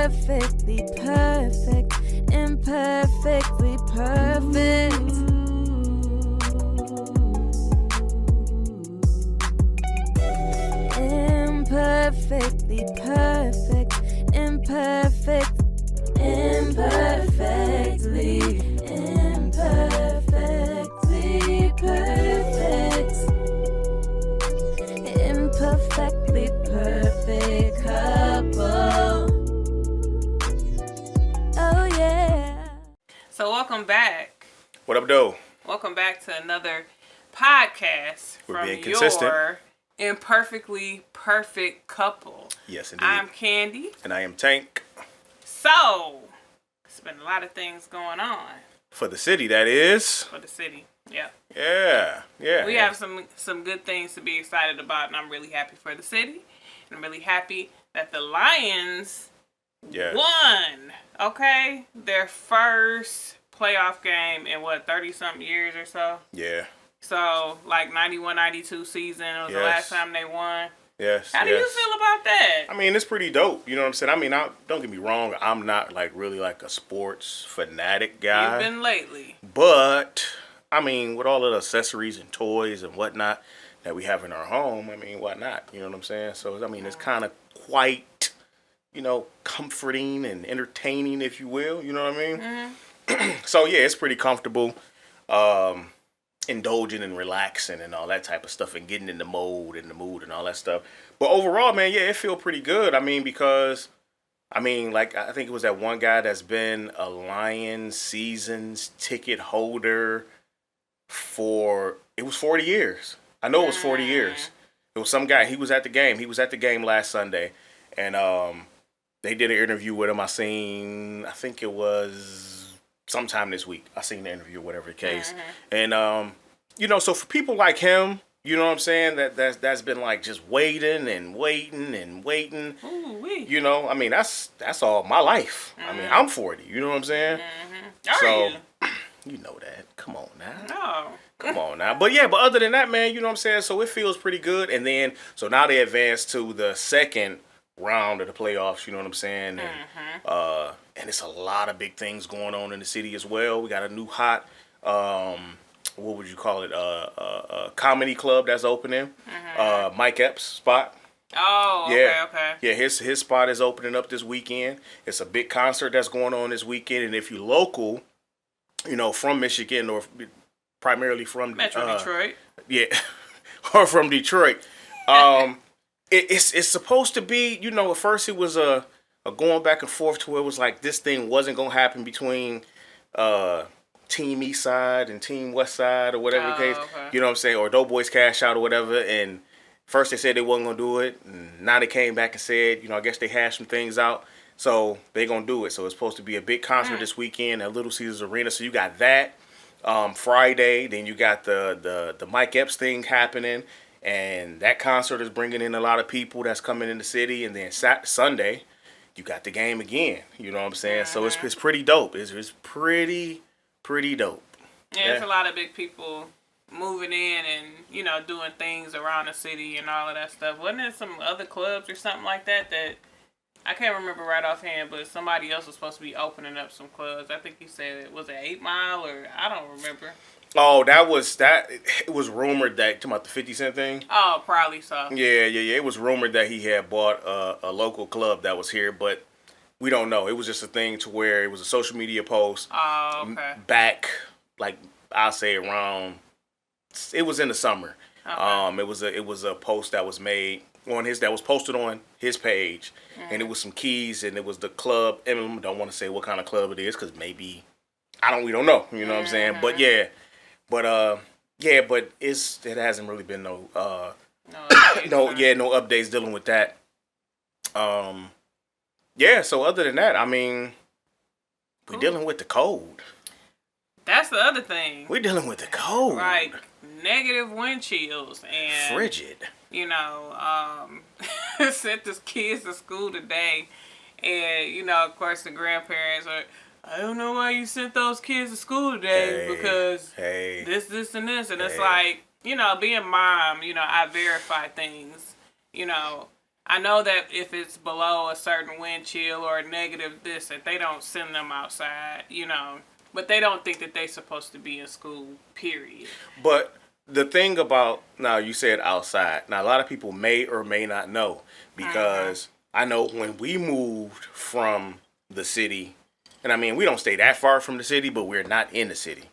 Imperfectly perfect, imperfectly perfect. Imperfectly perfect, imperfect, imperfectly, imperfectly perfect. Imperfectly perfect couple. Oh yeah. So welcome back. What up, though? Welcome back to another podcast We're from being consistent. your Imperfectly Perfect Couple. Yes, indeed. I'm Kandy. And I am Tank. So, there's been a lot of things going on. For the city, that is. For the city. Yeah. Yeah. We have some good things to be excited about, and I'm really happy for the city. And I'm really happy that the Lions won. Okay? Their first playoff game in 30-something years or so? Yeah. So, like 91-92 season was the last time they won. Yes. How do you feel about that? I mean, it's pretty dope. You know what I'm saying? I mean, don't get me wrong. I'm not really a sports fanatic guy. You've been lately. But, I mean, with all of the accessories and toys and whatnot that we have in our home, I mean, why not? You know what I'm saying? So, I mean, it's kind of quite, comforting and entertaining, if you will. You know what I mean? Mm-hmm. So, yeah, it's pretty comfortable. Indulging and relaxing and all that type of stuff and getting in the mood and all that stuff. But overall, man, yeah, it feel pretty good. I mean, because, I think it was that one guy that's been a Lions seasons ticket holder it was 40 years. I know it was 40 years. It was some guy, he was at the game. He was at the game last Sunday. And they did an interview with him. I think it was sometime this week. I seen the interview, whatever the case. And, so for people like him, you know what I'm saying, that's been just waiting. Ooh-wee. I mean, that's all my life. I mean, I'm 40, you know what I'm saying? Are you? You know that. Come on now. No. Come on now. But yeah, but other than that, man, you know what I'm saying? So it feels pretty good. And then, so now they advance to the second round of the playoffs, you know what I'm saying? And it's a lot of big things going on in the city as well. We got a new hot, what would you call it? Comedy club that's opening. Mike Epps' spot. Oh, okay. Yeah, his spot is opening up this weekend. It's a big concert that's going on this weekend. And if you're local, from Michigan or primarily from Metro Detroit. Yeah, or from Detroit. It's supposed to be, at first it was a going back and forth to where it was like this thing wasn't going to happen between Team East Side and Team West Side or whatever the case. Okay. You know what I'm saying? Or Doughboys Cash Out or whatever. And first they said they wasn't going to do it. And now they came back and said, I guess they hashed some things out. So they going to do it. So it's supposed to be a big concert this weekend at Little Caesars Arena. So you got that Friday. Then you got the Mike Epps thing happening. And that concert is bringing in a lot of people that's coming in the city. And then Sunday, you got the game again. You know what I'm saying? So it's pretty dope. It's pretty dope. Yeah, it's a lot of big people moving in and, doing things around the city and all of that stuff. Wasn't there some other clubs or something like that I can't remember right offhand, but somebody else was supposed to be opening up some clubs. I think he said, was it 8 Mile or I don't remember. Oh, it was rumored that, talking about the 50 Cent thing? Oh, probably so. Yeah. It was rumored that he had bought a local club that was here, but we don't know. It was just a thing to where it was a social media post. Oh, okay. Back, I'll say around, it was in the summer. Okay. It was a post that was made that was posted on his page, and it was some keys, and it was the club emblem. Don't want to say what kind of club it is, because maybe, we don't know. You know what I'm saying? But yeah. But it hasn't really been no updates dealing with that. So other than that, I mean, we're dealing with the cold. That's the other thing. We're dealing with the cold. Like negative wind chills and frigid. Sent the kids to school today, and of course the grandparents are, I don't know why you sent those kids to school today because this and it's like, being mom, I verify things, I know that if it's below a certain wind chill or a negative this, that they don't send them outside, but they don't think that they're supposed to be in school, period. But the thing about, now you said outside. Now, a lot of people may or may not know, because I know when we moved from the city, and I mean, we don't stay that far from the city, but we're not in the city.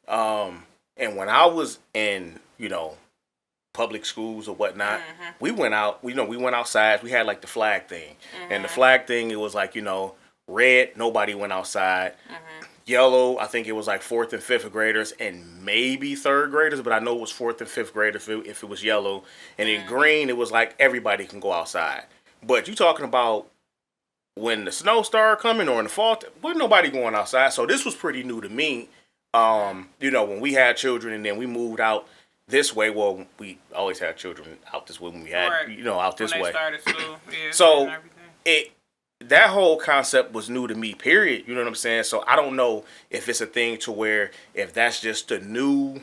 And when I was in, public schools or whatnot, we went out, we went outside. We had like the flag thing. And the flag thing, it was like, red, nobody went outside. Yellow, I think it was like 4th and 5th graders and maybe 3rd graders, but I know it was 4th and 5th graders if it was yellow. And in green, it was like everybody can go outside. But you talking about when the snow started coming or in the fall, wasn't nobody going outside. So this was pretty new to me. When we had children and then we moved out this way. Well, we always had children out this way when we had, out this when way. Started school. Yeah, so that whole concept was new to me, period. You know what I'm saying? So I don't know if it's a thing to where, if that's just a new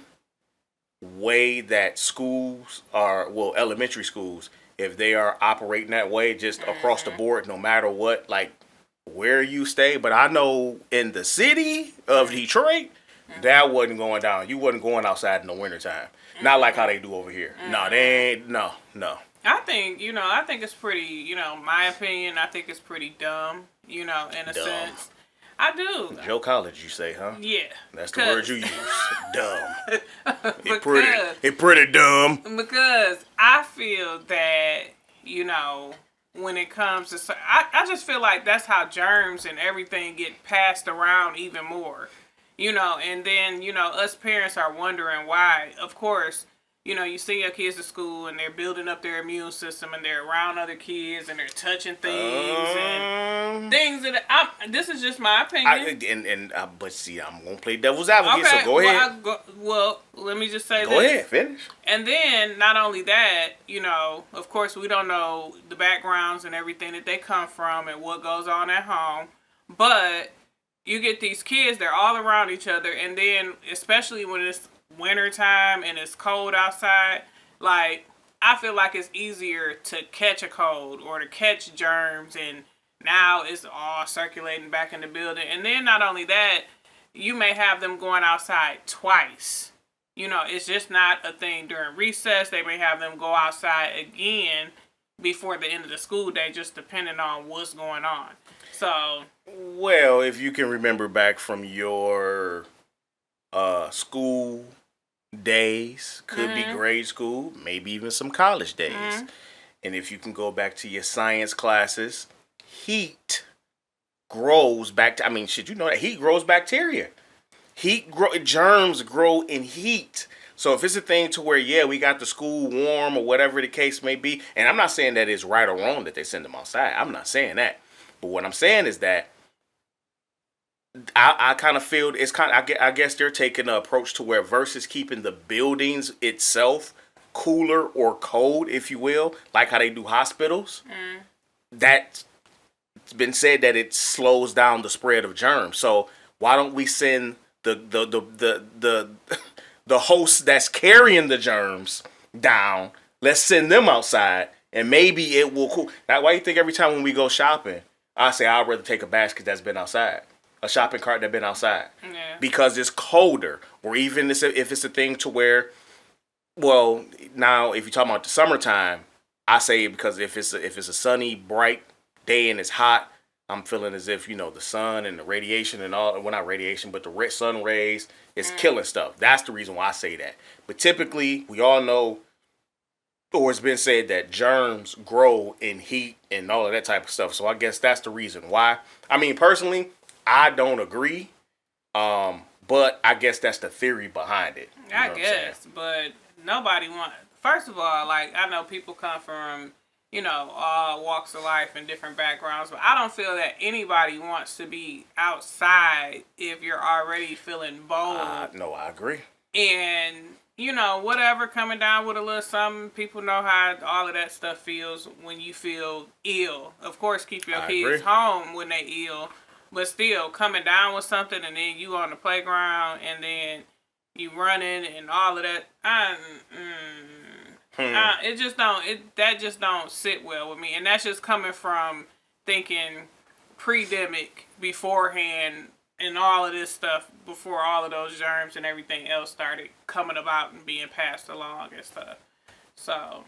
way that schools are, well, elementary schools, if they are operating that way just across the board, no matter what, like where you stay. But I know in the city of Detroit, that wasn't going down. You wasn't going outside in the wintertime. Not like how they do over here. No, they ain't. No. I think it's pretty, my opinion, I think it's pretty dumb, in a sense. I do. Joe College, you say, huh? Yeah. That's the word you use. Dumb. It pretty dumb. Because I feel that, when it comes to, I just feel like that's how germs and everything get passed around even more. And then, us parents are wondering why. Of course, you see your kids at school and they're building up their immune system and they're around other kids and they're touching things and things that this is just my opinion. But see, I'm gonna play devil's advocate. Okay, so go ahead. Let me just say this. Go ahead, finish. And then not only that, of course we don't know the backgrounds and everything that they come from and what goes on at home, but you get these kids, they're all around each other, and then especially when it's winter time and it's cold outside, like I feel like it's easier to catch a cold or to catch germs, and now it's all circulating back in the building. And then not only that, you may have them going outside twice. It's just not a thing during recess. They may have them go outside again before the end of the school day, just depending on what's going on. So, well, if you can remember back from your school days, could be grade school, maybe even some college days. And if you can go back to your science classes, heat grows that heat grows bacteria. Germs grow in heat. So if it's a thing to where, we got the school warm or whatever the case may be, and I'm not saying that it's right or wrong that they send them outside. I'm not saying that. But what I'm saying is that I kind of feel it's I guess they're taking an approach to where, versus keeping the buildings itself cooler or cold, if you will, like how they do hospitals. That's been said that it slows down the spread of germs. So why don't we send the host that's carrying the germs down? Let's send them outside, and maybe it will cool. That's why you think every time when we go shopping, I say I'd rather take a basket that's been outside, a shopping cart that's been outside, because it's colder. Or even if it's a thing to where, well, now if you're talking about the summertime, I say because if it's a sunny, bright day and it's hot, I'm feeling as if the sun and the radiation and all, well, not radiation, but the sun rays is killing stuff. That's the reason why I say that. But typically, we all know, or it's been said, that germs grow in heat and all of that type of stuff. So I guess that's the reason why. I mean, personally, I don't agree. But I guess that's the theory behind it. I guess, but nobody wants. First of all, like, I know people come from, all walks of life and different backgrounds, but I don't feel that anybody wants to be outside if you're already feeling bold. No, I agree. And whatever, coming down with a little something, people know how all of that stuff feels when you feel ill. Of course, keep your kids home when they ill, but still, coming down with something and then you on the playground and then you running and all of that. It just don't. That just don't sit well with me, and that's just coming from thinking pre-demic beforehand and all of this stuff before all of those germs and everything else started coming about and being passed along and stuff. So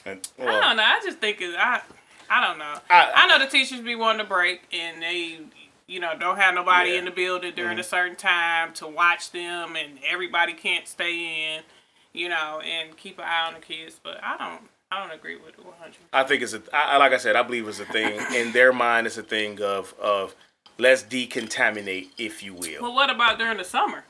I don't know. I just think I don't know. I know the teachers be wanting to break and they don't have nobody in the building during a certain time to watch them, and everybody can't stay in. And keep an eye on the kids, but I don't agree with it 100. I think it's like I said, I believe it's a thing in their mind. It's a thing of let's decontaminate, if you will. Well, what about during the summer?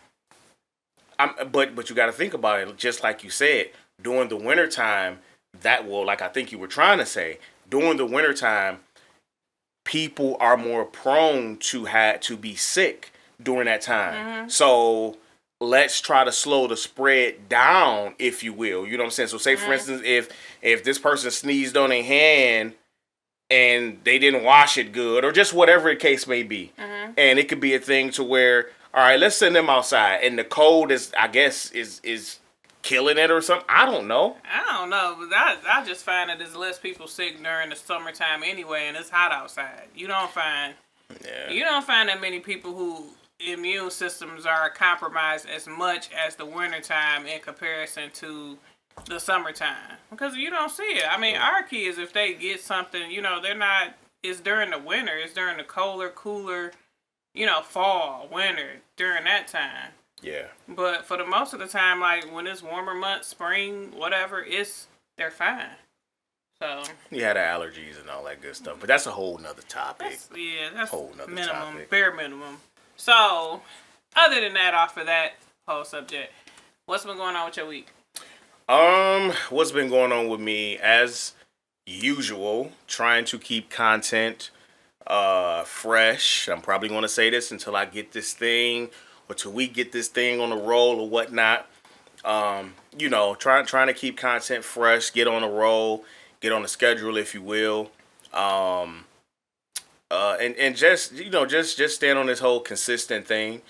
But you got to think about it. Just like you said, during the wintertime, like I think you were trying to say, during the wintertime, people are more prone to be sick during that time. Mm-hmm. So let's try to slow the spread down, if you will. You know what I'm saying? So say, for instance, if this person sneezed on their hand and they didn't wash it good, or just whatever the case may be, and it could be a thing to where, all right, let's send them outside, and the cold is killing it or something. I don't know, but I just find that there's less people sick during the summertime anyway, and it's hot outside. You don't find that many people who immune systems are compromised as much as the wintertime in comparison to the summertime, because you don't see it. I mean, our kids, if they get something, they're not. It's during the winter. It's during the cooler, fall, winter, during that time. Yeah. But for the most of the time, like when it's warmer months, spring, whatever, they're fine. So you had allergies and all that good stuff, but that's a whole nother topic. That's whole nother topic. Bare minimum. So, other than that, off of that whole subject, what's been going on with your week? What's been going on with me, as usual, trying to keep content fresh. I'm probably going to say this until I get this thing, or till we get this thing on the roll or whatnot. Trying to keep content fresh, get on the roll, get on the schedule, if you will. And just stand on this whole consistent thing.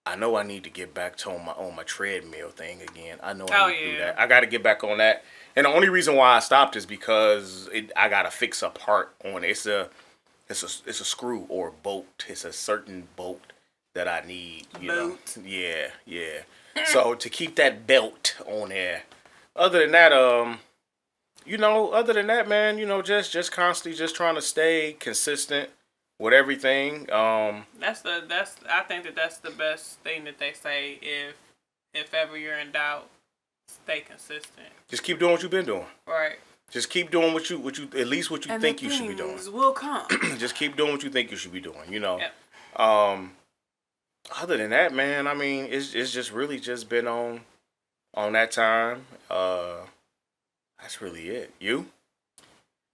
I know I need to get back to on my treadmill thing again. I know I need to do that. I got to get back on that. And the only reason why I stopped is because I got to fix a part on it. It's a screw or a bolt. It's a certain bolt that I need. Bolt. Yeah. So to keep that belt on there. Other than that, man, just constantly just trying to stay consistent with everything. I think that's the best thing that they say. If ever you're in doubt, stay consistent. Just keep doing what you've been doing. Right. Just keep doing what you at least what you think you should be doing. Will come. Just keep doing what you think you should be doing. Yep. Other than that, man, I mean, it's just really just been on that time. That's really it. You?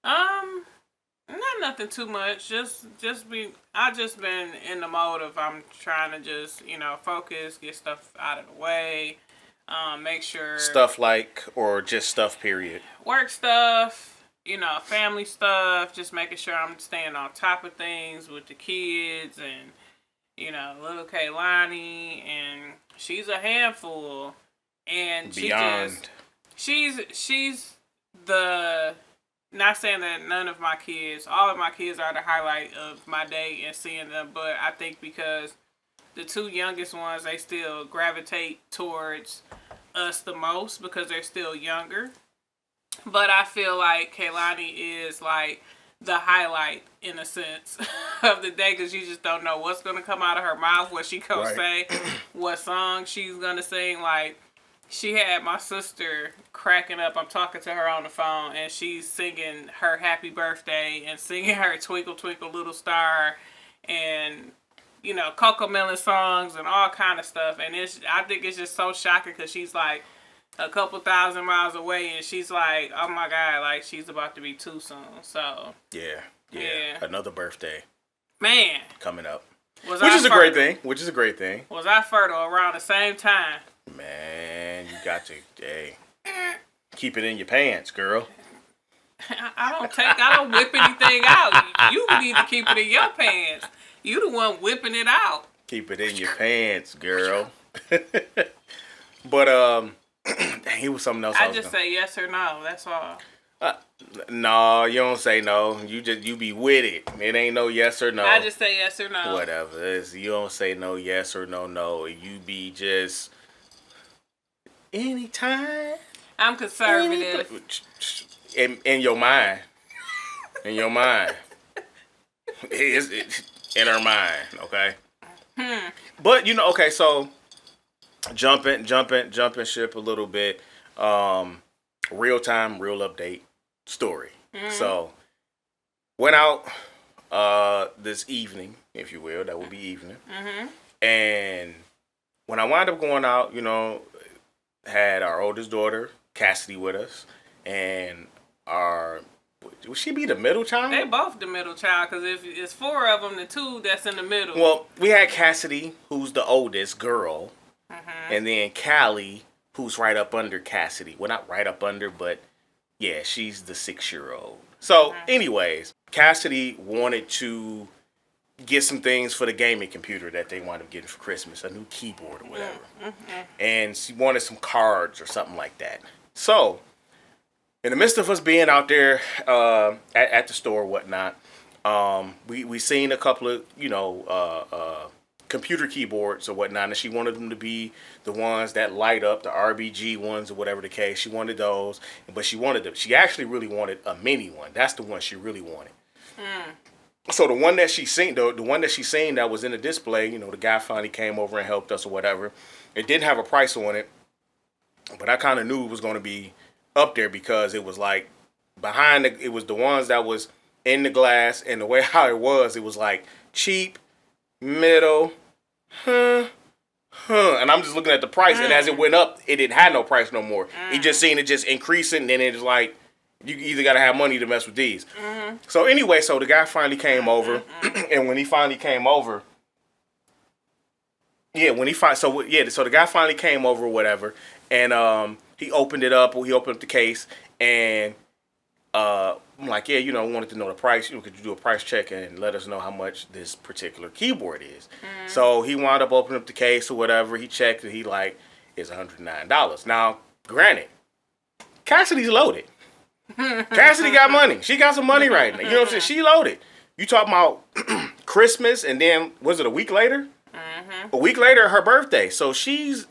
Not nothing too much. I just been in the mode of I'm trying to just, focus, get stuff out of the way, make sure stuff or just stuff period. Work stuff, family stuff, just making sure I'm staying on top of things with the kids and little Kaylani, and she's a handful, and beyond. She's the, not saying that none of my kids, all of my kids are the highlight of my day and seeing them, but I think because the two youngest ones, they still gravitate towards us the most because they're still younger. But I feel like Kaylani is like the highlight in a sense of the day, because you just don't know what's going to come out of her mouth, what she gonna say, what song she's going to sing. Like, she had my sister cracking up. I'm talking to her on the phone, and she's singing her happy birthday and singing her Twinkle Twinkle Little Star and, Coco Melon songs and all kind of stuff. And I think it's just so shocking because she's like a couple thousand miles away, and she's like, oh my God, like she's about to be 2 soon. So yeah. Another birthday, man, coming up, which is a great thing. Was I fertile around the same time? Man, you got to keep it in your pants, girl. I don't whip anything out. You need to keep it in your pants. You the one whipping it out. Keep it in your pants, girl. But Dang, it was something else. I just say yes or no. That's all. No, you don't say no. You be with it. It ain't no yes or no. I just say yes or no. Whatever. You don't say no, yes or no, no. You be just anytime. I'm conservative. In your mind. In your mind. It's in her mind, okay? But, okay, so jumping ship a little bit. Real time, real update story. So, went out this evening, if you will. That would be evening. And when I wound up going out, had our oldest daughter, Cassidy, with us. And would she be the middle child? They both the middle child, because if it's 4 of them, the 2 that's in the middle. Well, we had Cassidy, who's the oldest girl. And then Callie, who's right up under Cassidy. Well, not right up under, but yeah, she's the 6-year-old. So, anyways, Cassidy wanted to get some things for the gaming computer that they wound up getting for Christmas, a new keyboard or whatever. And she wanted some cards or something like that. So, in the midst of us being out there at the store or whatnot, we seen a couple of, computer keyboards or whatnot, and she wanted them to be the ones that light up, the RBG ones or whatever the case. She wanted those, but she actually really wanted a mini one. That's the one she really wanted. So the one that she seen, that was in the display, the guy finally came over and helped us or whatever. It didn't have a price on it, but I kind of knew it was going to be up there because it was like it was the ones that was in the glass, and the way how it was like cheap, middle, and I'm just looking at the price, and as it went up, it didn't have no price no more. You just seen it just increasing, and then it's like you either gotta have money to mess with these. So anyway, so the guy finally came over, and when he finally came over, so the guy finally came over or whatever, and he opened it up, he opened up the case, and I'm like, yeah, wanted to know the price. Could you do a price check and let us know how much this particular keyboard is? So he wound up opening up the case or whatever. He checked it. He it's $109. Now, granted, Cassidy's loaded. Cassidy got money. She got some money right now. You know what I'm saying? She loaded. You talking about Christmas, and then was it a week later? A week later, her birthday. So she's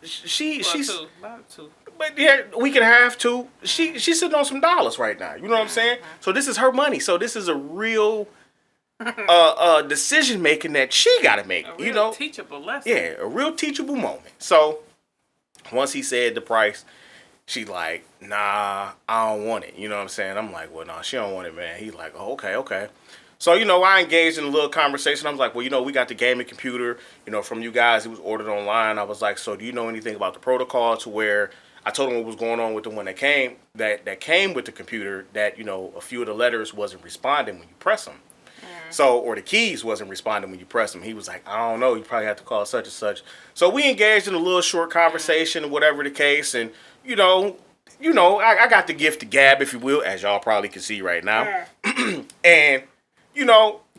About 2. But yeah, a week and a half, 2. She's sitting on some dollars right now. You know what I'm saying? So this is her money. So this is a real decision making that she got to make. A real teachable lesson. Yeah, a real teachable moment. So once he said the price, she like, nah, I don't want it. You know what I'm saying? I'm like, well, no, she don't want it, man. He's like, oh, okay. So, I engaged in a little conversation. I was like, well, we got the gaming computer, from you guys. It was ordered online. I was like, so do you know anything about the protocol to where I told him what was going on with the one that came with the computer, that, a few of the letters wasn't responding when you press them. So, or the keys wasn't responding when you press them. He was like, I don't know. You probably have to call such and such. So we engaged in a little short conversation or whatever the case. And, I got the gift of gab, if you will, as y'all probably can see right now. And,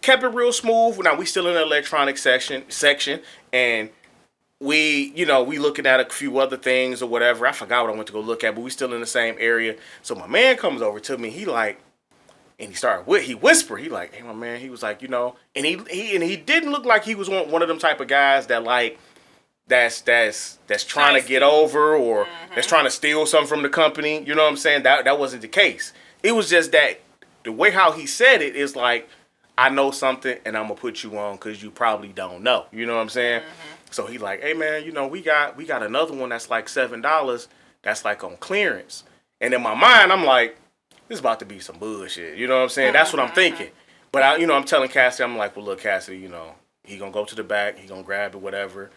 kept it real smooth. Now, we still in the electronic section, and we looking at a few other things or whatever. I forgot what I went to go look at, but we still in the same area. So my man comes over to me. He whispered. He like, hey, my man. He was like, and he didn't look like he was one of them type of guys that that's trying to get over or that's trying to steal something from the company. You know what I'm saying? That wasn't the case. It was just that the way how he said it is like, I know something and I'm gonna put you on because you probably don't know. You know what I'm saying? So he like, hey man, we got another one that's like $7. That's like on clearance. And in my mind, I'm like, this is about to be some bullshit. You know what I'm saying? That's what I'm thinking. But I'm telling Cassidy, I'm like, well, look, Cassidy, he gonna go to the back, he gonna grab it, whatever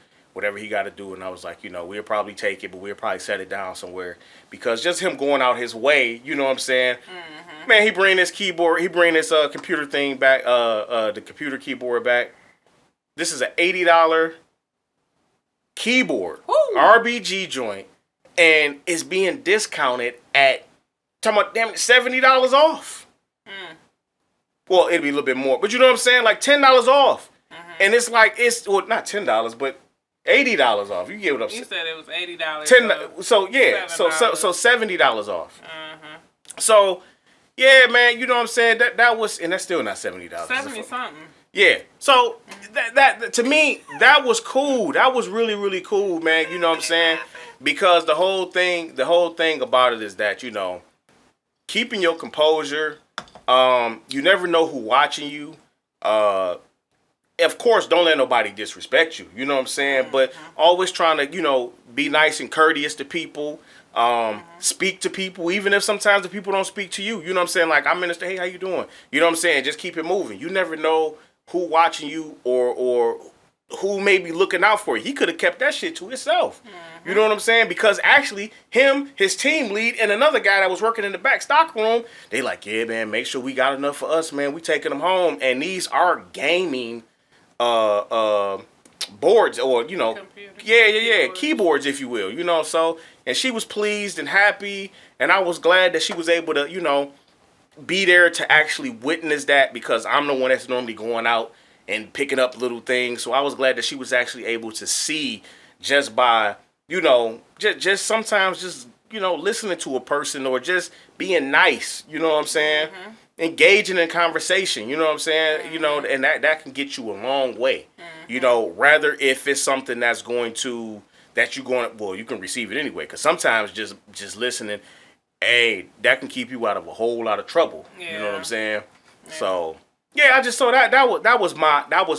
he got to do. And I was like, we'll probably take it, but we'll probably set it down somewhere because just him going out his way, you know what I'm saying? Man, he bring this keyboard, computer thing back, the computer keyboard back. This is an $80 keyboard, RBG joint, and it's being discounted at, talking about, damn it, $70 off. Well, it'd be a little bit more, but you know what I'm saying? Like $10 off. And it's like, well, not $10, but $80 off. You give it up. You said it was $80. So yeah, so $70 off. So yeah, man, you know what I'm saying? That was, and that's still not $70. 70 something. Yeah. So that to me, that was cool. That was really, really cool, man. You know what I'm saying? Because the whole thing about it is that, you know, keeping your composure. You never know who watching you. Of course, don't let nobody disrespect you. You know what I'm saying? But always trying to, you know, be nice and courteous to people. Speak to people, even if sometimes the people don't speak to you. You know what I'm saying? Like, I'm Minister, hey, how you doing? You know what I'm saying? Just keep it moving. You never know who watching you or who may be looking out for you. He could have kept that shit to himself. You know what I'm saying? Because actually, him, his team lead, and another guy that was working in the back stock room, they like, yeah, man, make sure we got enough for us, man. We taking them home. And these are gaming boards, or, you know, keyboards, if you will, you know. So, and she was pleased and happy, and I was glad that she was able to, you know, be there to actually witness that, because I'm the one that's normally going out and picking up little things. So I was glad that she was actually able to see, just by, you know, just sometimes just, you know, listening to a person, or just being nice, you know what I'm saying? Engaging in conversation, you know what I'm saying? You know, and that can get you a long way. You know, rather if it's something that's going to, that you're going, well, you can receive it anyway, because sometimes just listening, hey, that can keep you out of a whole lot of trouble. You know what I'm saying? So yeah, I just saw that was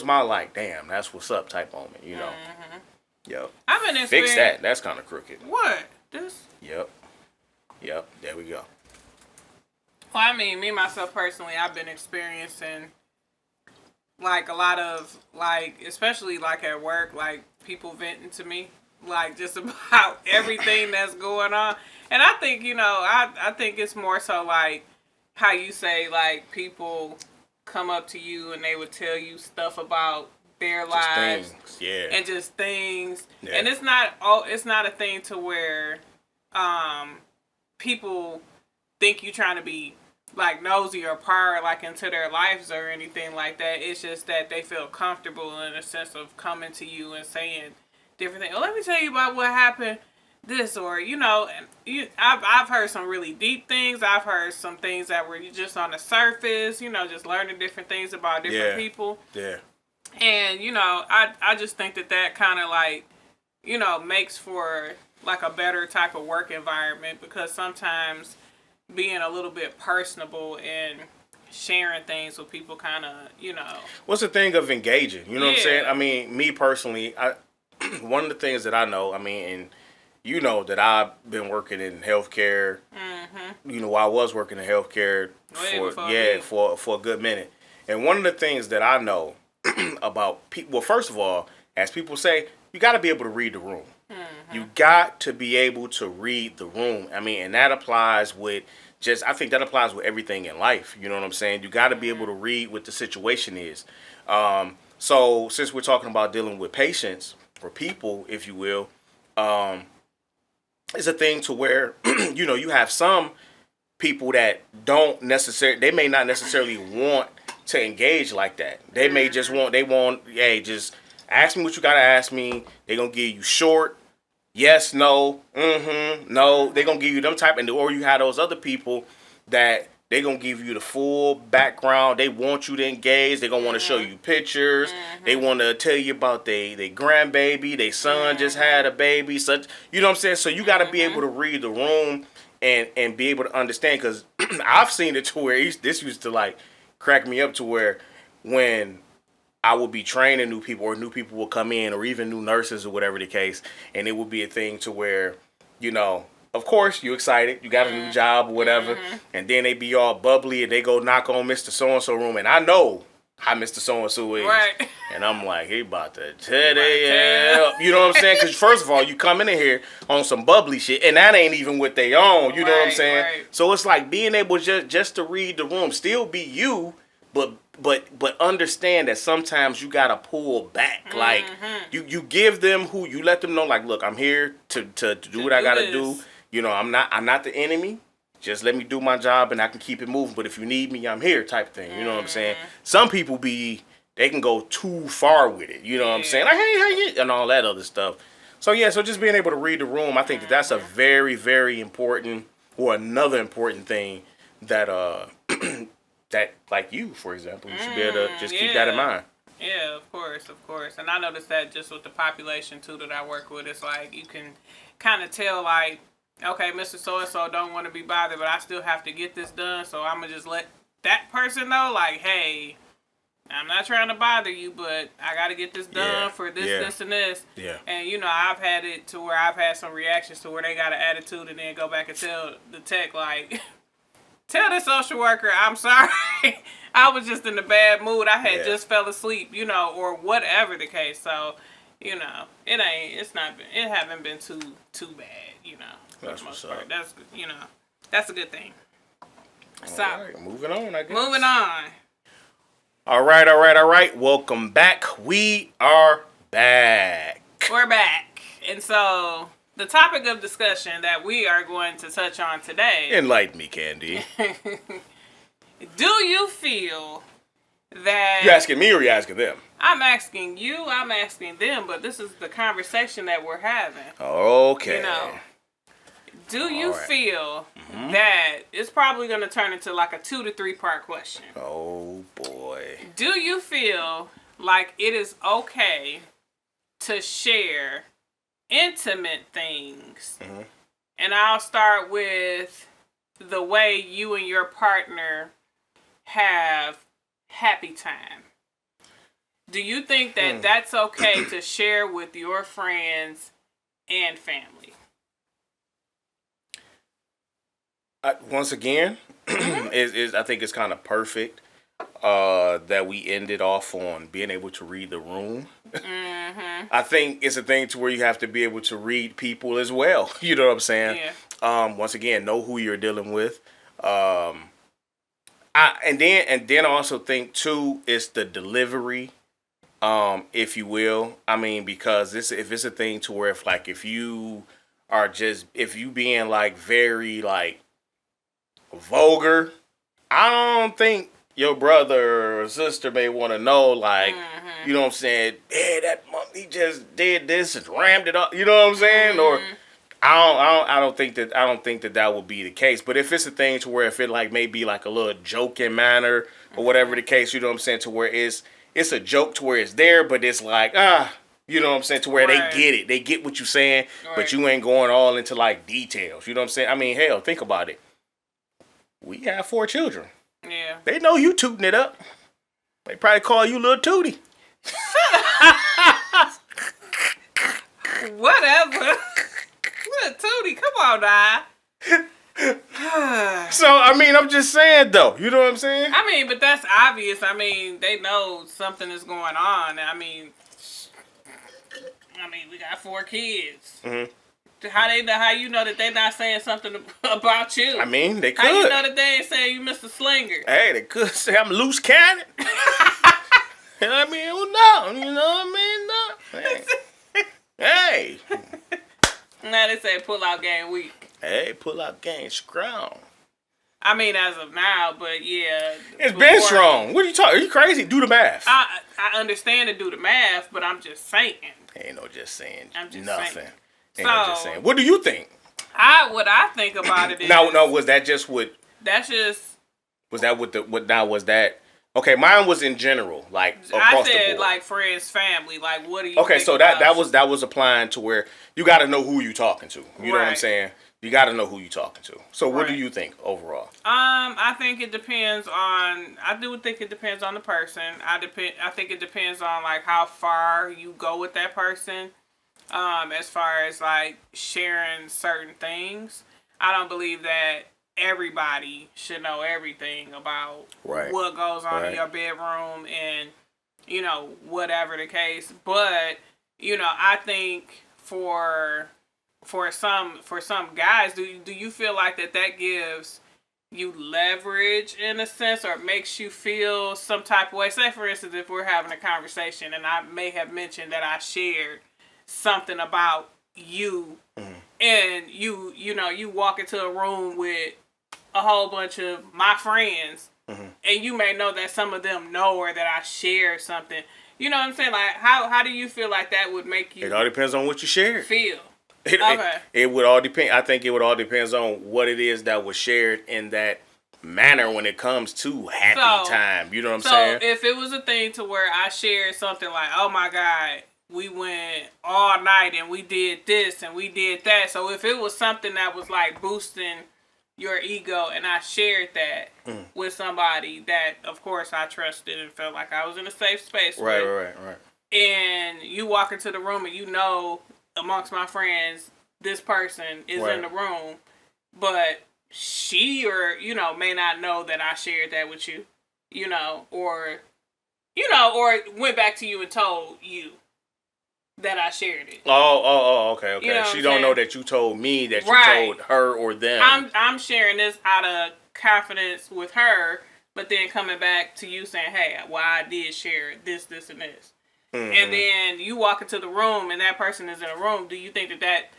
my like, damn, that's what's up type moment, you know. Yep. I've been fix that. That's kind of crooked. What? This? Yep. There we go. Well, I mean, me myself personally, I've been experiencing like a lot of, like, especially like at work, like people venting to me, like just about everything that's going on. And I think, you know, I think it's more so like how you say, like, people come up to you and they would tell you stuff about their lives, and just things, and it's not a thing to where people think you trying to be like nosy or pry like into their lives or anything like that. It's just that they feel comfortable in a sense of coming to you and saying different things. Oh, let me tell you about what happened. This, or, you know, and I've heard some really deep things. I've heard some things that were just on the surface, you know, just learning different things about different people. Yeah. And, you know, I just think that kind of, like, you know, makes for like a better type of work environment, because sometimes being a little bit personable and sharing things with people kind of, you know. What's the thing of engaging? You know what I'm saying? I mean, me personally, one of the things that I know, I mean, and you know that I've been working in healthcare. You know, I was working in healthcare for a good minute. And one of the things that I know about people, well, first of all, as people say, you got to be able to read the room. You got to be able to read the room. I mean, and that applies with I think that applies with everything in life. You know what I'm saying? You got to be able to read what the situation is. So since we're talking about dealing with patients or people, if you will, it's a thing to where, you know, you have some people that they may not necessarily want to engage like that. They may just hey, just ask me what you got to ask me. They're going to give you short, yes, no, no. They're going to give you them type, or you have those other people that they're going to give you the full background. They want you to engage. They're going to want to show you pictures. They want to tell you about their grandbaby. Their son just had a baby. Such, you know what I'm saying? So you got to be able to read the room and be able to understand, because I've seen it to where this used to like crack me up, to where when I would be training new people, or new people will come in, or even new nurses or whatever the case, and it would be a thing to where, you know, of course you excited, you got a new job or whatever, and then they be all bubbly and they go knock on Mr. So-and-so room, and I know how Mr. So-and-so is. Right. And I'm like, he about to tear their up. You know what I'm saying? Because first of all, you coming in here on some bubbly shit, and that ain't even what they own. You know what I'm saying? Right. So it's like being able just to read the room, still be you, but understand that sometimes you gotta pull back. Like you give them you let them know, like, look, I'm here to do what I gotta do. You know, I'm not the enemy. Just let me do my job and I can keep it moving. But if you need me, I'm here type thing. You know what I'm saying? Some people be they can go too far with it. You know what I'm saying? Like, hey, how you, and all that other stuff. So yeah, so just being able to read the room, I think that that's a very, very important, or another important thing that that, like you, for example, you should be able to just keep that in mind. Yeah, of course. And I noticed that just with the population too that I work with, it's like you can kind of tell, like, okay, Mr. So-and-so don't want to be bothered, but I still have to get this done, so I'm going to just let that person know, like, hey, I'm not trying to bother you, but I got to get this done for this, this, and this. Yeah. And, you know, I've had it to where I've had some reactions to where they got an attitude and then go back and tell the tech, like, tell the social worker, I'm sorry. I was just in a bad mood. I had just fell asleep, you know, or whatever the case. So, you know, it haven't been too bad, you know. That's what's up. That's, you know, that's a good thing. So, all right, moving on, I guess. Moving on. All right. Welcome back. We are back. We're back. And so, the topic of discussion that we are going to touch on today. Enlighten me, Kandy. Do you feel that... You asking me or you asking them? I'm asking you, I'm asking them, but this is the conversation that we're having. Okay. You know, do you feel that it's probably going to turn into like a 2 to 3 part question? Oh, boy. Do you feel like it is okay to share intimate things? And I'll start with the way you and your partner have happy time. Do you think that that's okay to share with your friends and family? Once again, I think it's kind of perfect that we ended off on being able to read the room. I think it's a thing to where you have to be able to read people as well. You know what I'm saying? Yeah. Once again, know who you're dealing with. And then I also think too, it's the delivery, if you will. I mean, because if it's a thing to where if you being like very like vulgar, I don't think your brother or sister may want to know, like, you know what I'm saying? Yeah, he just did this and rammed it up. You know what I'm saying? Or I don't think that would be the case. But if it's a thing to where if it like maybe like a little joking manner or whatever the case, you know what I'm saying, to where it's a joke to where it's there, but it's like you know what I'm saying, to where they get it, they get what you're saying, but you ain't going all into like details. You know what I'm saying? I mean, hell, think about it. We have 4 children. Yeah. They know you tooting it up. They probably call you Little Tootie. Whatever. Little Tootie, come on now. So, I mean, I'm just saying, though. You know what I'm saying? I mean, but that's obvious. I mean, they know something is going on. I mean, we got 4 kids. How you know that they not saying something about you? I mean, they could. How you know that they ain't saying you Mr. Slinger? Hey, they could say I'm loose cannon. I mean, who knows? You know what I mean? No. Hey. Now they say pull out game week. Hey, pull out game strong. I mean, as of now, but yeah. It's been strong. What are you talking? Are you crazy? Do the math. I understand to do the math, but I'm just saying. Ain't no just saying. I'm just nothing. saying. Ain't no just saying. What do you think? What I think about it is. No. Was that just what? That's just. Was that what the? What now was that? Okay, mine was in general, like across I the said board. Like friends, family. Like what do you? Okay, think so about that was applying to where you got to know who you talking to. You know what I'm Right. saying? You got to know who you talking to. So what do you think overall? I think it depends on. I do think it depends on the person. I think it depends on like how far you go with that person. As far as like sharing certain things, I don't believe that everybody should know everything about what goes on in your bedroom and, you know, whatever the case. But, you know, I think for some guys, do you feel like that gives you leverage in a sense, or makes you feel some type of way? Say, for instance, if we're having a conversation and I may have mentioned that I shared something about you, and you walk into a room with a whole bunch of my friends, and you may know that some of them know or that I share something. You know what I'm saying? Like, how do you feel like that would make you It all depends on what you shared. feel? It would all depend. I think it would all depends on what it is that was shared in that manner when it comes to happy time. You know what I'm saying? So if it was a thing to where I shared something like, oh my God, we went all night and we did this and we did that. So if it was something that was like boosting your ego and I shared that with somebody that, of course, I trusted and felt like I was in a safe space with. Right. And you walk into the room and you know amongst my friends, this person is in the room, but she or, may not know that I shared that with you, or went back to you and told you that I shared it. Okay. You know she don't know that you told me that you told her or them. I'm sharing this out of confidence with her, but then coming back to you saying, hey, well, I did share this, and this. And then you walk into the room and that person is in a room. Do you think that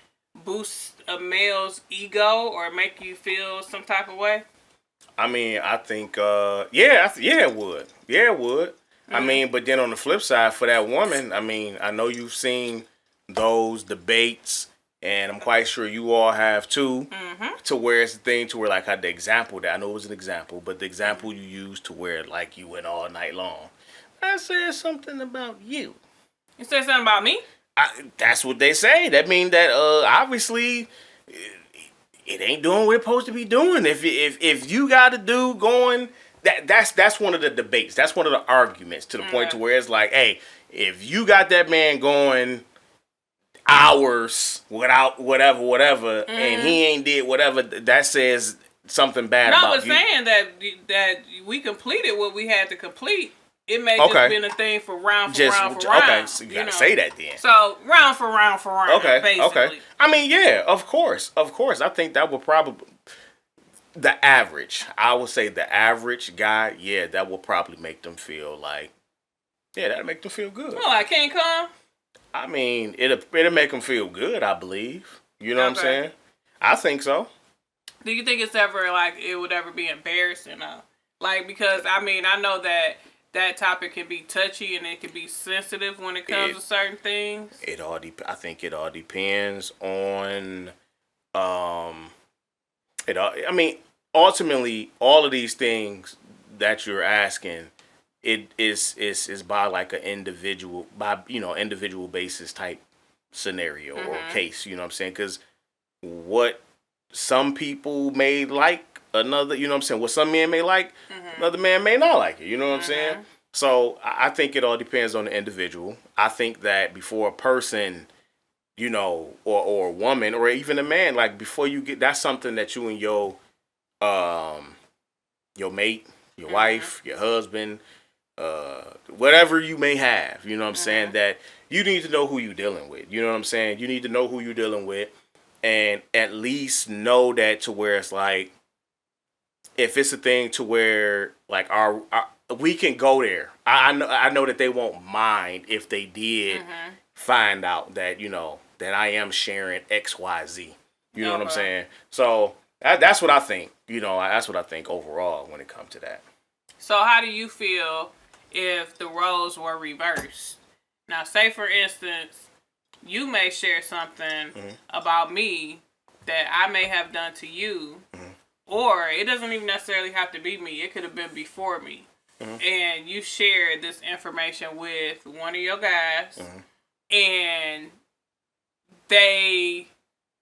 boosts a male's ego or make you feel some type of way? I mean, I think, it would. Yeah, it would. I mean, but then on the flip side, for that woman, I mean, I know you've seen those debates, and I'm quite sure you all have too, to where it's the thing to where, like, the example that, I know it was an example, but the example you used to where, like, you went all night long. I said something about you. You said something about me? That's what they say. That mean that obviously it ain't doing what it's supposed to be doing. If you got to do going, that's one of the debates. That's one of the arguments to the point to where it's like, hey, if you got that man going hours without whatever, and he ain't did whatever, that says something bad about you. No, but saying that we completed what we had to complete. It may just been a thing for round for round. Okay, so you gotta say that then. So round for round, basically. Okay. I mean, yeah, of course. I think that would probably the average. I would say the average guy, yeah, that will probably make them feel like, yeah, that'll make them feel good. Well, I can't come. I mean, it'll make them feel good, I believe. You know what I'm saying? I think so. Do you think it's ever like it would ever be embarrassing? Like, because I mean, I know that topic can be touchy and it can be sensitive when it comes to certain things. I think it all depends on. I mean, ultimately, all of these things that you're asking, it is by like an individual basis type scenario or case. You know what I'm saying? Because what some people may like. Another, you know what I'm saying? What some men may like, another man may not like it. You know what I'm saying? So I think it all depends on the individual. I think that before a person, or a woman, or even a man, like before you get, that's something that you and your mate, your wife, your husband, whatever you may have, you know what I'm saying? That you need to know who you're dealing with. You know what I'm saying? You need to know who you're dealing with, and at least know that to where it's like. If it's a thing to where like our we can go there, I know that they won't mind if they did find out that that I am sharing XYZ. You know what I'm saying? So that's what I think. That's what I think overall when it comes to that. So how do you feel if the roles were reversed? Now, say for instance, you may share something about me that I may have done to you. Or it doesn't even necessarily have to be me. It could have been before me. And you shared this information with one of your guys. And they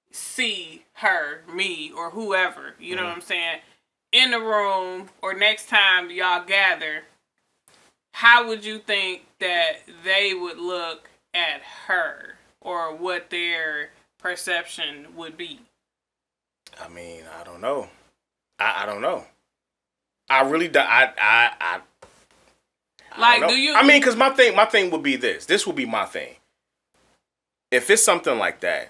see her, me, or whoever, you know what I'm saying, in the room or next time y'all gather. How would you think that they would look at her? Or what their perception would be? I mean, I don't know. I don't know. I really do. I like, do you? I mean, because my thing would be this. This would be my thing. If it's something like that,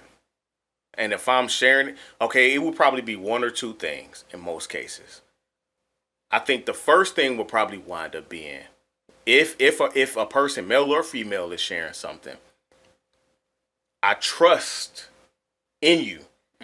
and if I'm sharing it, okay, it would probably be one or two things in most cases. I think the first thing would probably wind up being if a person, male or female, is sharing something, I trust in you.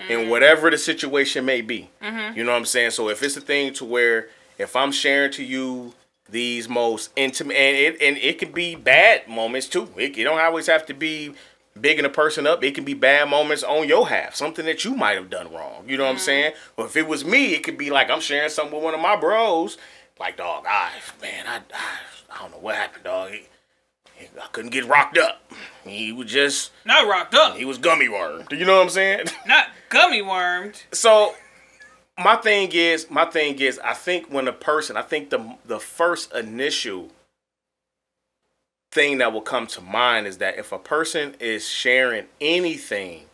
In whatever the situation may be. You know what I'm saying? So if it's a thing to where if I'm sharing to you these most intimate, and it could be bad moments too. It don't always have to be bigging a person up. It can be bad moments on your half, something that you might have done wrong. You know what I'm saying? Or if it was me, it could be like I'm sharing something with one of my bros. Like, dog, I don't know what happened, dog. I couldn't get rocked up. He was just not rocked up. He was gummy wormed. You know what I'm saying? Not gummy wormed. So my thing is, I think when a person, I think the first initial thing that will come to mind is that if a person is sharing anything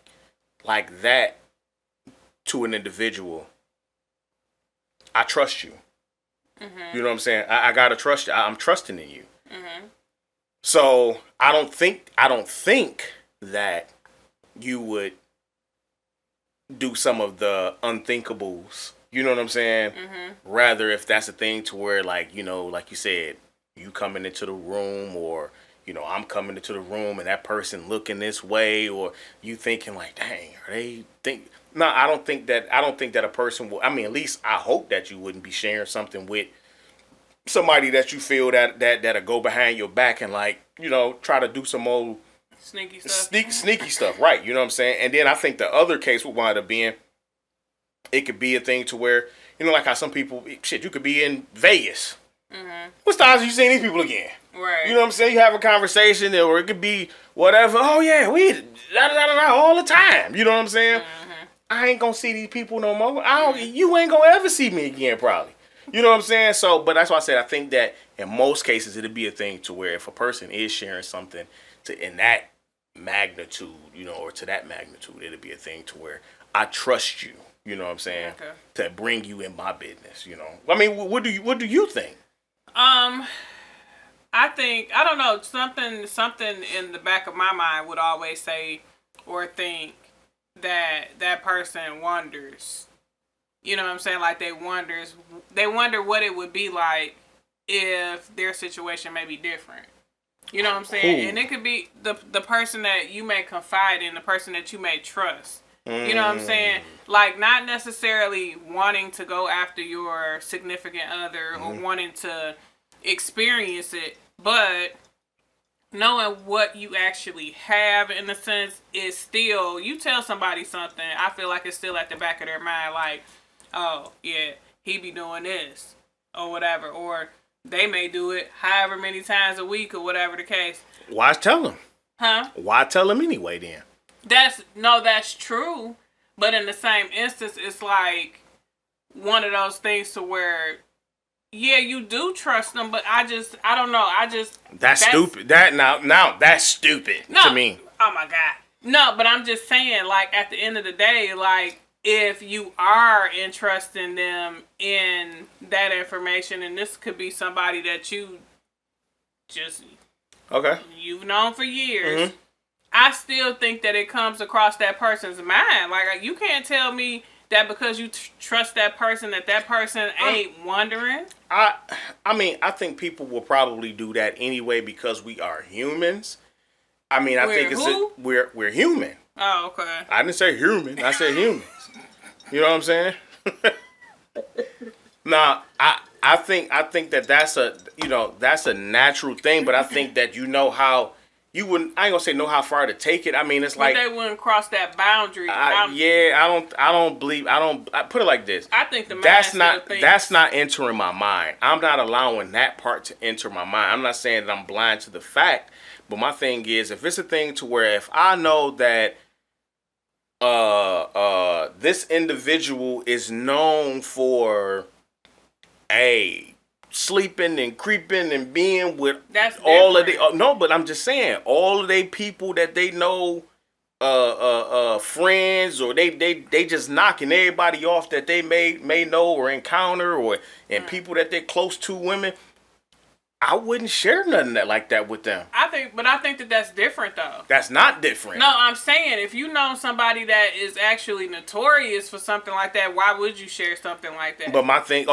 like that to an individual, I trust you. You know what I'm saying? I gotta trust you. I'm trusting in you. So I don't think that you would do some of the unthinkables. You know what I'm saying? Rather, if that's a thing to where, like, you know, like you said, you coming into the room, or, you know, I'm coming into the room and that person looking this way, or you thinking like, dang, are they think? No, I don't think that a person will. I mean, at least I hope that you wouldn't be sharing something with somebody that you feel that'll go behind your back and, like, you know, try to do some old sneaky stuff. Sneaky stuff, right? You know what I'm saying? And then I think the other case would wind up being, it could be a thing to where, you know, like how some people, shit, you could be in Vegas. What's the odds of you seeing these people again? Right. You know what I'm saying? You have a conversation, or it could be whatever. Oh yeah, we all the time. You know what I'm saying? I ain't gonna see these people no more. You ain't gonna ever see me again, probably. You know what I'm saying? So, but that's why I said I think that in most cases it'd be a thing to where if a person is sharing something in that magnitude, you know, or to that magnitude, it'd be a thing to where I trust you. You know what I'm saying? Okay. To bring you in my business. You know. I mean, what do you think? I think, I don't know, something in the back of my mind would always say or think that person wonders. You know what I'm saying? Like, they wonder what it would be like if their situation may be different. You know what I'm saying? Ooh. And it could be the person that you may confide in, the person that you may trust. You know what I'm saying? Like, not necessarily wanting to go after your significant other or wanting to experience it, but knowing what you actually have, in a sense, is still, you tell somebody something, I feel like it's still at the back of their mind, like, oh, yeah, he be doing this, or whatever, or they may do it however many times a week, or whatever the case. Why tell them? Huh? Why tell them anyway, then? That's true, but in the same instance, it's like one of those things to where, yeah, you do trust them, but I don't know, that's stupid. That's stupid to me. Oh my God. No, but I'm just saying, like, at the end of the day, like, if you are entrusting them in that information, and this could be somebody that you just, you've known for years, I still think that it comes across that person's mind. Like, you can't tell me that because you trust that person ain't wondering. I mean, I think people will probably do that anyway because we are humans. I mean, we're human. Oh, okay. I didn't say human. I said humans. You know what I'm saying? Nah, I think that's a natural thing, but I think that you know how you wouldn't. I ain't gonna say know how far to take it. I mean, it's like they wouldn't cross that boundary. I put it like this. I think that's not entering my mind. I'm not allowing that part to enter my mind. I'm not saying that I'm blind to the fact, but my thing is, if it's a thing to where if I know that this individual is known for sleeping and creeping and being with all of the no, but I'm just saying all of they people that they know, friends, or they just knocking everybody off that they may know or encounter, and people that they're close to, women. I wouldn't share nothing like that with them. I think that that's different, though. That's not different. No, I'm saying if you know somebody that is actually notorious for something like that, why would you share something like that? But my thing,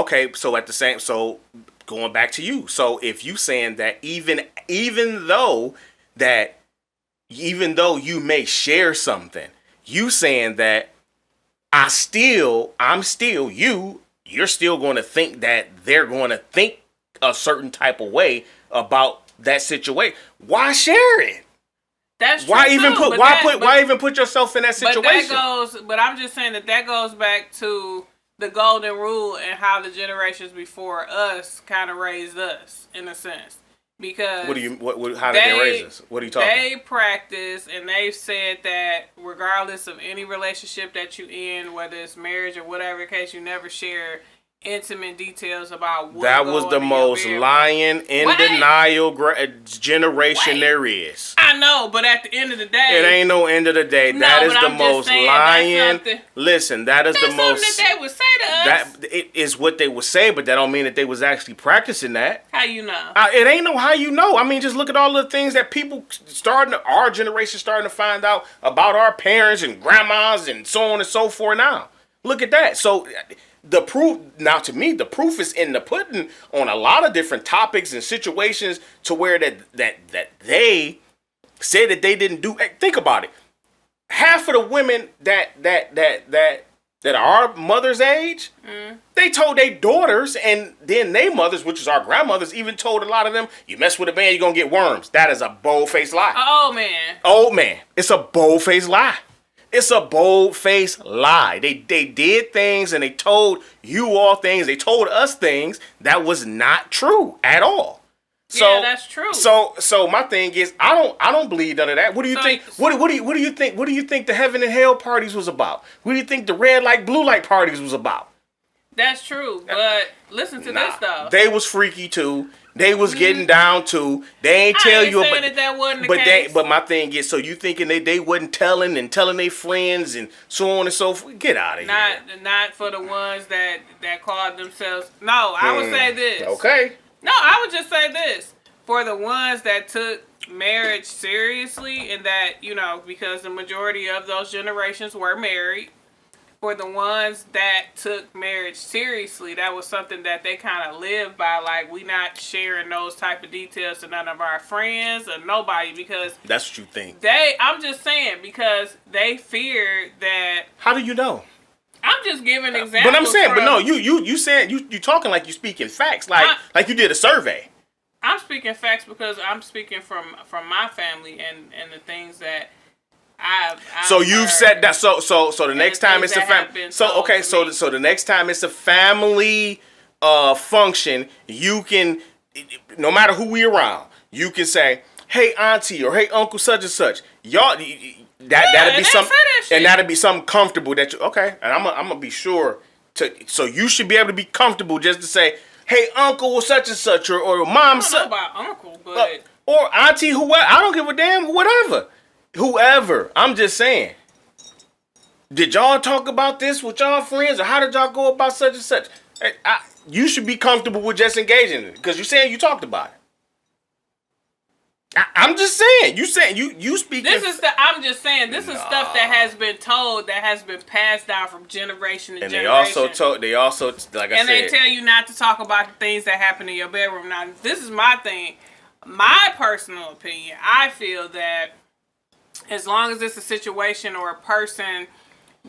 so going back to you. So if you saying that even though you may share something, you saying that I'm still you, you're still going to think that they're going to think a certain type of way about that situation. Why share it? That's true. Why even put yourself in that situation? But I'm just saying that goes back to the golden rule and how the generations before us kind of raised us in a sense. Because how did they raise us? What are you talking? They practice and they've said that regardless of any relationship that you in, whether it's marriage or whatever case, you never share intimate details about what that was the most lying, in denial generation there is. I know, but at the end of the day, it ain't no end of the day. That is the most lying. Listen, that is the most that they would say to us. That it is what they would say, but that don't mean that they was actually practicing that. How you know? It ain't no how you know. I mean, just look at all the things that people our generation starting to find out about our parents and grandmas and so on and so forth now. Look at that. So the proof, now to me, the proof is in the pudding on a lot of different topics and situations to where that they said that they didn't do. Think about it. Half of the women that are our mother's age, they told their daughters, and then their mothers, which is our grandmothers, even told a lot of them, you mess with a man, you're going to get worms. That is a bold-faced lie. Old man. It's a bold-faced lie. It's a bold-faced lie. They did things and they told you all things. They told us things that was not true at all. So, yeah, that's true. So my thing is, I don't believe none of that. What do you think? What do you think? What do you think the heaven and hell parties was about? What do you think the red light, blue light parties was about? That's true, but listen to this though. They was freaky too. They was getting down too. They ain't tell you about that wasn't the case. But my thing is, so you thinking they wasn't telling their friends and so on and so forth? Get out of here. Not for the ones that called themselves. No, I would say this. Okay. No, I would just say this. For the ones that took marriage seriously and that, because the majority of those generations were married. For the ones that took marriage seriously, that was something that they kind of lived by. Like, we not sharing those type of details to none of our friends or nobody because... That's what you think. I'm just saying, because they feared that... How do you know? I'm just giving examples. But I'm saying, but no, you saying, you talking like you speaking facts, like you did a survey. I'm speaking facts because I'm speaking from my family and the things that... So you've said that. So the next time it's a family. So the next time it's a family function, you can, no matter who we around, you can say, "Hey auntie" or "Hey uncle such and such." Y'all, that'd be something comfortable that you and I'm gonna be sure to. So you should be able to be comfortable just to say, "Hey uncle such and such" or mom. I don't know about uncle, but or auntie, whoever. I don't give a damn. Whatever. Whoever, I'm just saying. Did y'all talk about this with y'all friends, or how did y'all go about such and such? You should be comfortable with just engaging it because you're saying you talked about it. I'm just saying. You saying you speak. I'm just saying this is stuff that has been told, that has been passed down from generation to generation. And they also like I said. And they tell you not to talk about the things that happen in your bedroom. Now, this is my thing. My personal opinion. I feel that as long as it's a situation or a person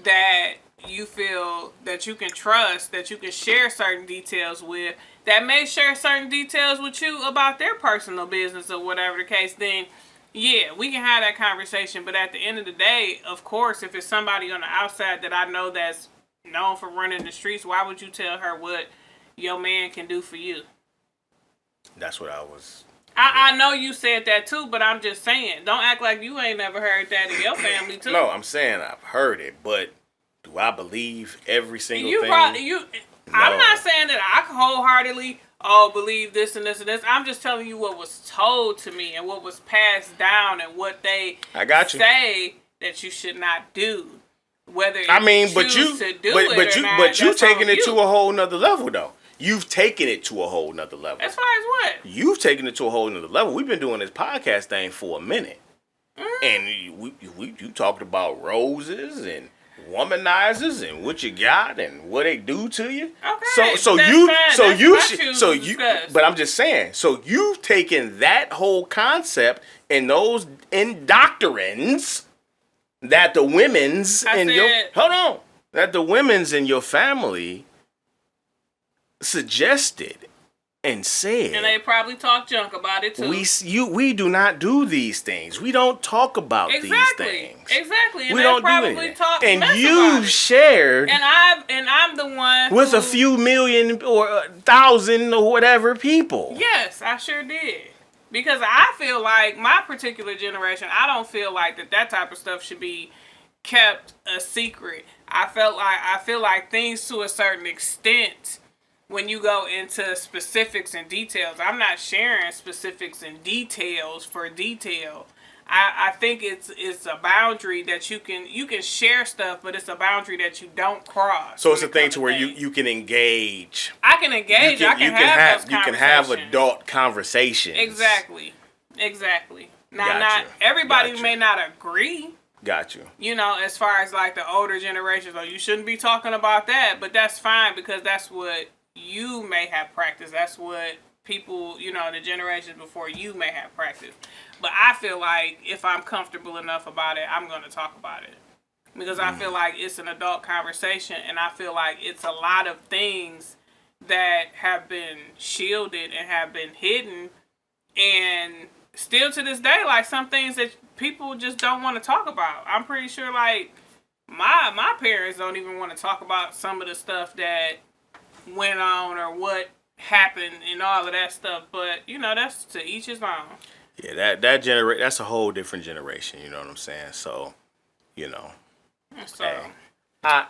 that you feel that you can trust, that you can share certain details with, that may share certain details with you about their personal business or whatever the case, then yeah, we can have that conversation. But at the end of the day, of course, if it's somebody on the outside that I know that's known for running the streets, why would you tell her what your man can do for you? That's what I was... I know you said that too, but I'm just saying, don't act like you ain't never heard that in your family too. No, I'm saying I've heard it, but do I believe every single thing? No. I'm not saying that I wholeheartedly believe this and this and this. I'm just telling you what was told to me and what was passed down and what they say that you should not do. Whether but you taking it to a whole nother level though. You've taken it to a whole nother level. As far as what? You've taken it to a whole nother level. We've been doing this podcast thing for a minute. And you talked about roses and womanizers and what you got and what they do to you. Okay. But I'm just saying, so you've taken that whole concept and those indoctrines that the women's in your family suggested and said. And they probably talk junk about it too. We do not do these things. We don't talk about these things. Exactly. And we they don't probably do anything. talk And mess you about it. shared. And I'm the one with who, a few million or 1,000 or whatever people. Yes, I sure did. Because I feel like my particular generation, I don't feel like that type of stuff should be kept a secret. I feel like things to a certain extent, when you go into specifics and details, I'm not sharing specifics and details for detail. I think it's a boundary that you can share stuff, but it's a boundary that you don't cross. So it's a thing to where you can engage. I can engage. I can have those conversations. You can have adult conversations. Exactly. Now, Got not you. everybody Got you. may not agree. Got you. You know, as far as like the older generations, you shouldn't be talking about that, but that's fine because that's what you may have practiced. That's what people, the generations before you may have practiced. But I feel like if I'm comfortable enough about it, I'm going to talk about it. Because I feel like it's an adult conversation, and I feel like it's a lot of things that have been shielded and have been hidden, and still to this day, like some things that people just don't want to talk about. I'm pretty sure like my parents don't even want to talk about some of the stuff that went on or what happened and all of that stuff, but that's to each his own. Yeah, that's a whole different generation, you know what I'm saying? So,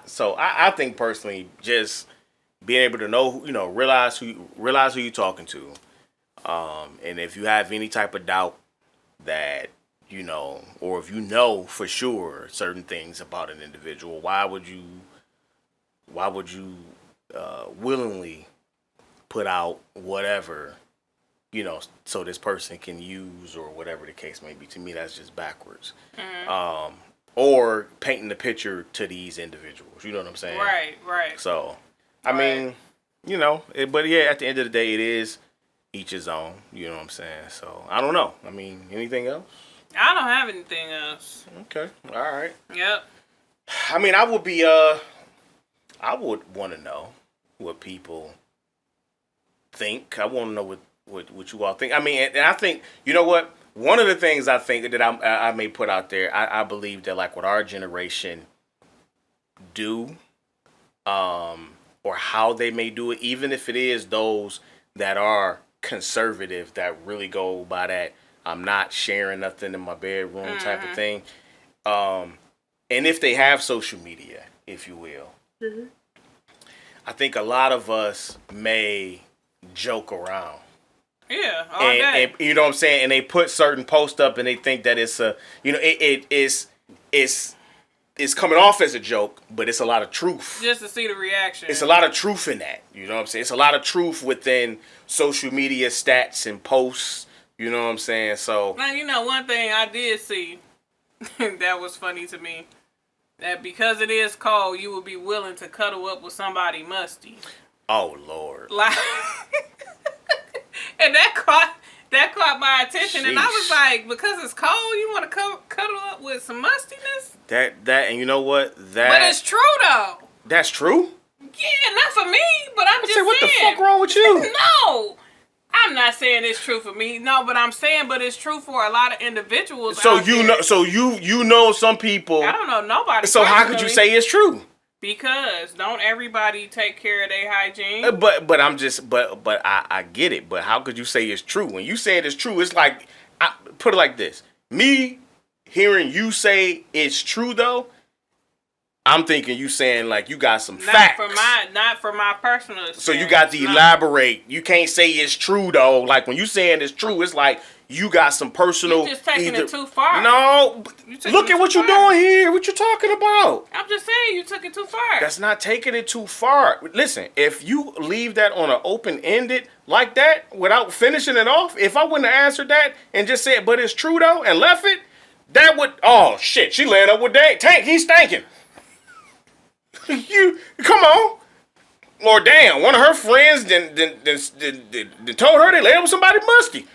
So, I think personally, just being able to know, realize who you're talking to, and if you have any type of doubt that or if you know for sure certain things about an individual, why would you willingly put out whatever, so this person can use or whatever the case may be? To me, that's just backwards. mm-hmm. Or painting the picture to these individuals. You know what I'm saying? Right. So, I mean, but yeah, at the end of the day, it is each his own. You know what I'm saying? So, I don't know. I mean, anything else? I don't have anything else. Okay. All right. Yep. I mean, I would want to know what people think. I want to know what you all think. I mean, and I think, you know what? One of the things I think that I may put out there, I believe that like what our generation do, or how they may do it, even if it is those that are conservative that really go by that I'm not sharing nothing in my bedroom type of thing. And if they have social media, if you will, I think a lot of us may joke around. Yeah, all day. And you know what I'm saying? And they put certain posts up and they think that it's it's coming off as a joke, but it's a lot of truth. Just to see the reaction. It's a lot of truth in that. You know what I'm saying? It's a lot of truth within social media stats and posts. You know what I'm saying? So now, one thing I did see that was funny to me, that because it is cold, you would be willing to cuddle up with somebody musty. Oh Lord. Like, and that caught my attention. Sheesh. And I was like, because it's cold, you want to cuddle up with some mustiness? That and you know what? But it's true though. That's true? Yeah, not for me, but I'm just saying. What the fuck wrong with you? No. I'm not saying it's true for me. No, but I'm saying, but it's true for a lot of individuals. So you know some people. I don't know nobody. So how could you say it's true? Because don't everybody take care of their hygiene? But I get it. But how could you say it's true? When you say it's true, it's like, put it like this. Me hearing you say it's true though, I'm thinking you saying like you got some facts. Not for my personal experience. So you got to elaborate. You can't say it's true though. Like when you saying it's true, it's like you got some personal. You're just taking it too far. No, look at what you're doing here. What you talking about? I'm just saying you took it too far. That's not taking it too far. Listen, if you leave that on an open-ended like that without finishing it off, if I wouldn't have answered that and just said, but it's true though, and left it, that would, oh shit, she laying up with Tank. He's stinking. You come on, or damn, one of her friends then told her they lay up with somebody musty.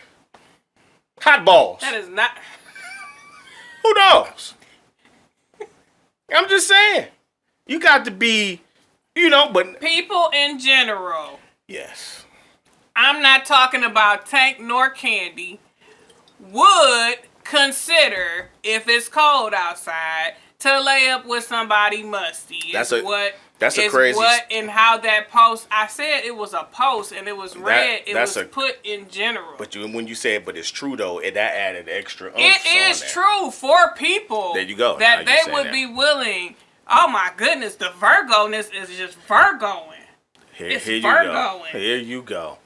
Hot balls. That is not. Who knows? I'm just saying, you got to be, but people in general. Yes. I'm not talking about Tank nor Kandy, would consider, if it's cold outside, to lay up with somebody musty. That's and how that post, I said it was a post and it was read, it was put in general. But when you say it, but it's true though, that added extra. It is true for people. There you go. That they would be willing. Oh my goodness, the Virgo-ness is just Virgoing. Here you go. Here you go.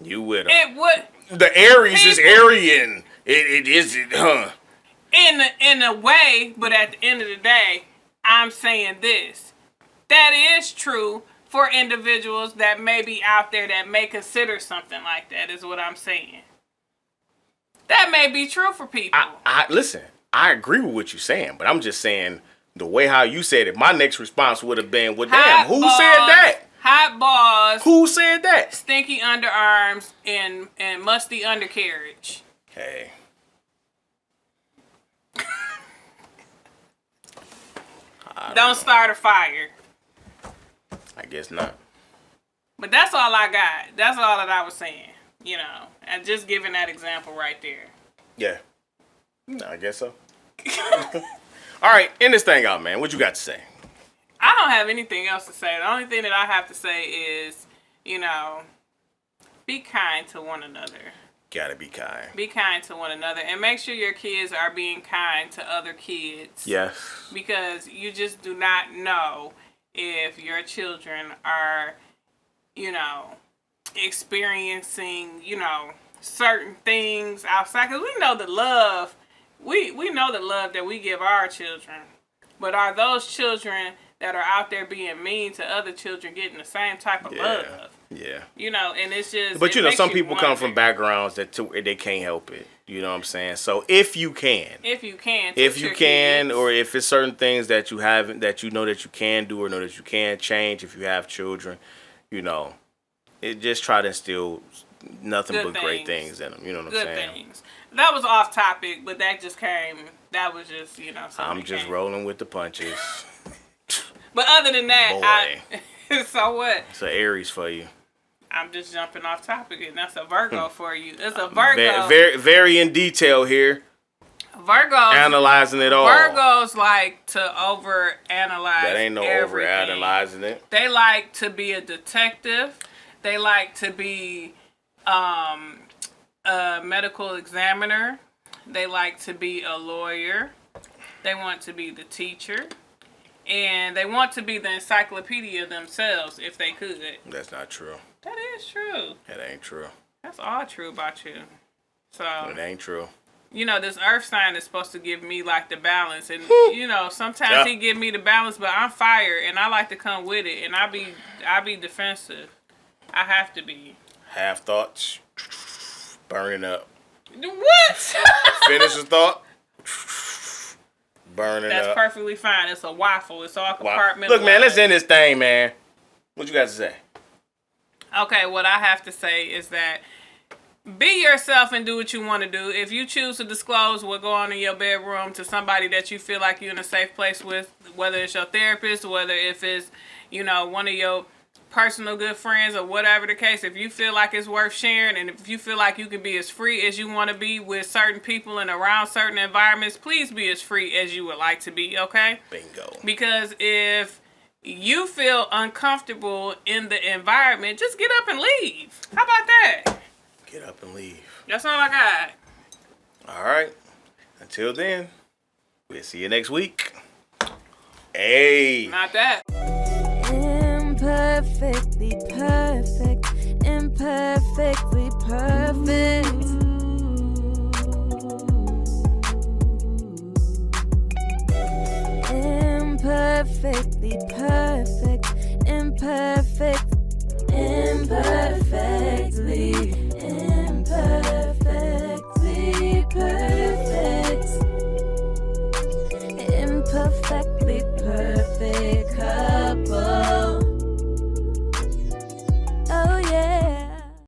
You with them. It would. The Aries is Aryan. It is, huh? In a way, but at the end of the day, I'm saying this. That is true for individuals that may be out there that may consider something like that, is what I'm saying. That may be true for people. Listen, I agree with what you're saying, but I'm just saying the way how you said it, my next response would have been, well, damn, who said that? Hot balls. Who said that? Stinky underarms and musty undercarriage. Hey. Don't start a fire. I guess not. But that's all I got. That's all that I was saying. You know, and just giving that example right there. Yeah. I guess so. All right, end this thing out, man. What you got to say? I don't have anything else to say. The only thing that I have to say is, you know, be kind to one another. Gotta be kind. Be kind to one another. And make sure your kids are being kind to other kids. Yes. Because you just do not know if your children are, you know, experiencing, you know, certain things outside. Because we know the love, we know the love that we give our children. But are those children that are out there being mean to other children getting the same type of love? Yeah. You know, and it's just... But, you know, some people come from backgrounds that they can't help it. You know what I'm saying? So, if you can... or if it's certain things that you haven't, that you know that you can do or know that you can change if you have children, you know, just try to instill nothing but great things in them. You know what I'm saying? Good things. That was off topic, but that just came... That was just, you know... I'm just rolling with the punches. But other than that, so what? It's an Aries for you. I'm just jumping off topic, and that's a Virgo for you. It's a Virgo. Very in detail here. Virgos. Analyzing it all. Virgos like to overanalyze That ain't no everything. overanalyzing it. They like to be a detective. They like to be a medical examiner. They like to be a lawyer. They want to be the teacher. And they want to be the encyclopedia themselves if they could. That's not true. That is true. That ain't true. That's all true about you. So it ain't true. You know, this earth sign is supposed to give me like the balance. And you know, sometimes he give me the balance, but I'm fire and I like to come with it. And I be defensive. I have to be. Half thoughts. Burning up. What? Finish a thought. Burning That's up. That's perfectly fine. It's a waffle. It's all compartmentalized. Look, man, let's end this thing, man. What you got to say? Okay, what I have to say is that be yourself and do what you want to do. If you choose to disclose what go on in your bedroom to somebody that you feel like you're in a safe place with, whether it's your therapist, whether if it's, you know, one of your personal good friends or whatever the case, if you feel like it's worth sharing and if you feel like you can be as free as you want to be with certain people and around certain environments, please be as free as you would like to be, okay? Bingo. Because if you feel uncomfortable in the environment, just get up and leave. How about that? Get up and leave. That's all I got. All right. Until then, we'll see you next week. Hey. Not that. Imperfectly perfect. Imperfectly perfect. Imperfectly perfect. Imperfectly